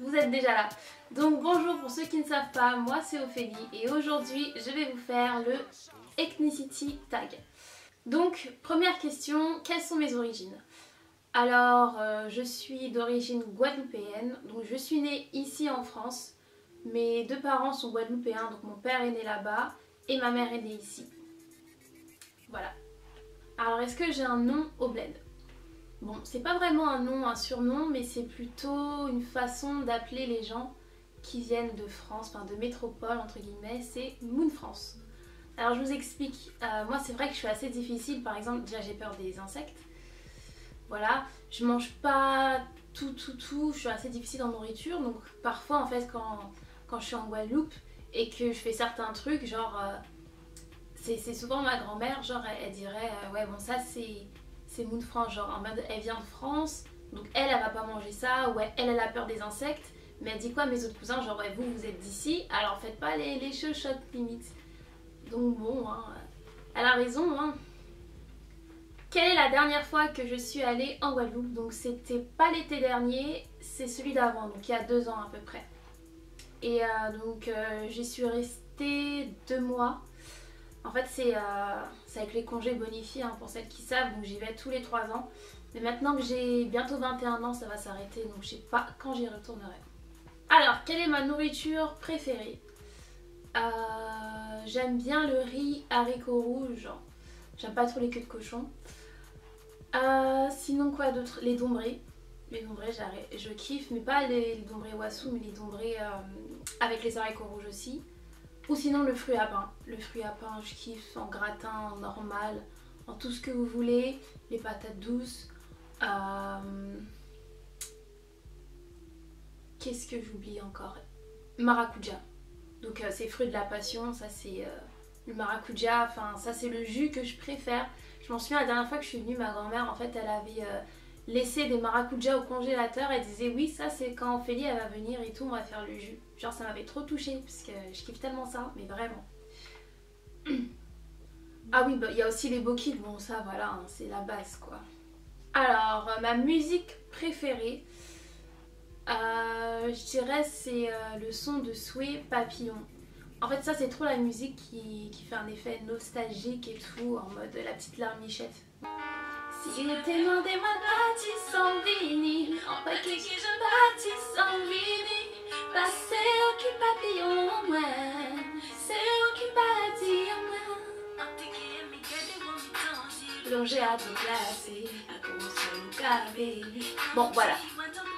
vous êtes déjà là. Donc bonjour pour ceux qui ne savent pas, moi c'est Ophélie et aujourd'hui je vais vous faire le Ethnicity Tag. Donc première question, quelles sont mes origines? Alors je suis d'origine guadeloupéenne, donc je suis née ici en France. Mes deux parents sont guadeloupéens, donc mon père est né là-bas et ma mère est née ici. Voilà. Alors est-ce que j'ai un nom au bled? Bon, c'est pas vraiment un nom, un surnom, mais c'est plutôt une façon d'appeler les gens qui viennent de France, enfin de métropole entre guillemets, c'est Moon France. Alors je vous explique, moi c'est vrai que je suis assez difficile, par exemple déjà j'ai peur des insectes. Voilà, je mange pas tout, je suis assez difficile en nourriture, donc parfois en fait quand je suis en Guadeloupe et que je fais certains trucs, genre c'est souvent ma grand-mère, genre elle dirait ouais bon ça c'est Moon France, genre en mode elle vient de France, donc elle va pas manger ça, ouais elle a peur des insectes, mais elle dit quoi mes autres cousins, genre ouais vous êtes d'ici, alors faites pas les chochottes limite. Donc bon, hein, elle a raison. Hein. Quelle est la dernière fois que je suis allée en Guadeloupe? Donc c'était pas l'été dernier, c'est celui d'avant, donc il y a 2 ans à peu près. Et donc j'y suis restée 2 mois. En fait c'est avec les congés bonifiés hein, pour celles qui savent, donc j'y vais tous les 3 ans. Mais maintenant que j'ai bientôt 21 ans ça va s'arrêter, donc je sais pas quand j'y retournerai. Alors quelle est ma nourriture préférée? J'aime bien le riz haricots rouges, j'aime pas trop les queues de cochon. Sinon quoi d'autre? Les dombrés. Les dombrés je kiffe, mais pas les dombrés wassou, mais les dombrés avec les haricots rouges aussi. Ou sinon le fruit à pain. Le fruit à pain je kiffe en gratin, en normal, en tout ce que vous voulez. Les patates douces. Qu'est-ce que j'oublie encore? Maracuja. Donc c'est fruit de la passion, ça c'est le maracuja, enfin ça c'est le jus que je préfère. Je m'en souviens la dernière fois que je suis venue, ma grand-mère en fait elle avait laissé des maracujas au congélateur, elle disait oui ça c'est quand Ophélie elle va venir et tout on va faire le jus. Genre ça m'avait trop touchée parce que je kiffe tellement ça, mais vraiment. Ah oui, bah, il y a aussi les bokis, bon ça voilà, hein, c'est la base quoi. Alors ma musique préférée, je dirais c'est le son de Souhait Papillon. En fait ça c'est trop la musique qui fait un effet nostalgique et tout, en mode la petite larmichette. Si t'es loin des mois bâtis sans vini, en paquet que je bâtis sans vini, bah c'est eux qui papillon, ouais, c'est eux qui bâtis, ouais. Donc j'ai hâte de classer, à commencer le café. Bon voilà.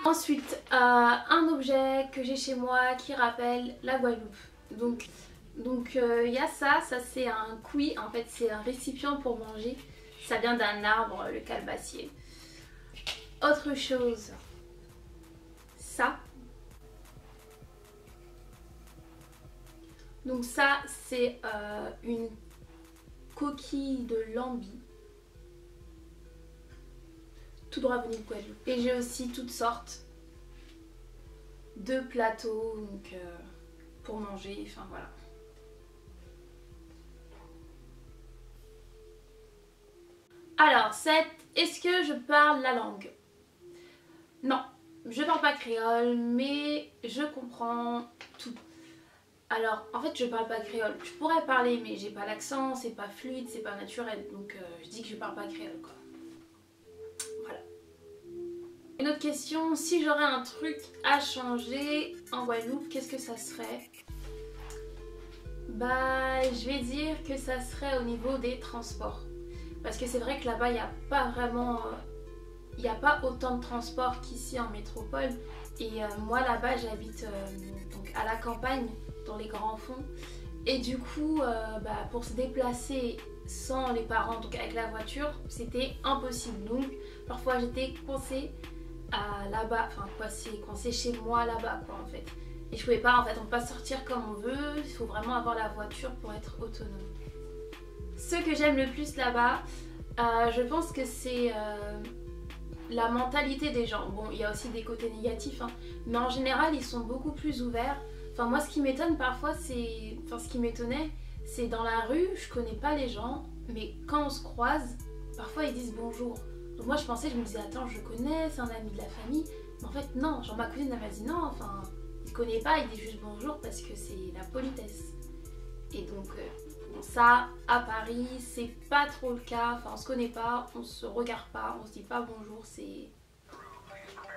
Ensuite, un objet que j'ai chez moi qui rappelle la Guadeloupe. Donc y a ça c'est un coulis, en fait c'est un récipient pour manger. Ça vient d'un arbre, le calebassier. Autre chose, ça. Donc ça c'est une coquille de lambi. Tout droit venu de Guadeloupe. Et j'ai aussi toutes sortes de plateaux donc, pour manger, enfin voilà. Alors, est-ce que je parle la langue? Non, je parle pas créole, mais je comprends tout. Alors, en fait, je parle pas créole. Je pourrais parler, mais j'ai pas l'accent, c'est pas fluide, c'est pas naturel. Donc, je dis que je parle pas créole, quoi. Voilà. Une autre question, si j'aurais un truc à changer en Guadeloupe, qu'est-ce que ça serait? Bah, je vais dire que ça serait au niveau des transports. Parce que c'est vrai que là-bas, il n'y a pas vraiment... Il n'y a pas autant de transports qu'ici en métropole. Et moi, là-bas, j'habite donc à la campagne, dans les grands fonds. Et du coup, bah, pour se déplacer sans les parents, donc avec la voiture, c'était impossible. Donc, parfois, j'étais coincée là-bas, enfin coincée chez moi là-bas, quoi, en fait. Et je pouvais pas, en fait, on peut pas sortir comme on veut. Il faut vraiment avoir la voiture pour être autonome. Ce que j'aime le plus là-bas, je pense que c'est la mentalité des gens. Bon, il y a aussi des côtés négatifs, hein, mais en général, ils sont beaucoup plus ouverts. Enfin, moi, ce qui m'étonne parfois, c'est... Enfin, ce qui m'étonnait, c'est dans la rue, je connais pas les gens, mais quand on se croise, parfois ils disent bonjour. Donc moi, je me disais, attends, je connais, c'est un ami de la famille, En fait non, genre ma cousine elle m'a dit non, enfin il connaît pas, il dit juste bonjour parce que c'est la politesse. Et donc bon, ça à Paris c'est pas trop le cas, enfin on se connaît pas, on se regarde pas, on se dit pas bonjour, c'est...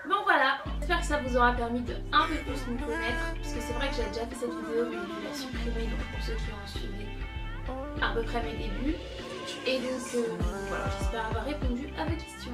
Bon voilà, j'espère que ça vous aura permis de un peu plus nous connaître, parce que c'est vrai que j'avais déjà fait cette vidéo mais j'ai dû la supprimer, donc pour ceux qui ont suivi à peu près mes débuts. Et donc voilà, j'espère avoir répondu à vos questions.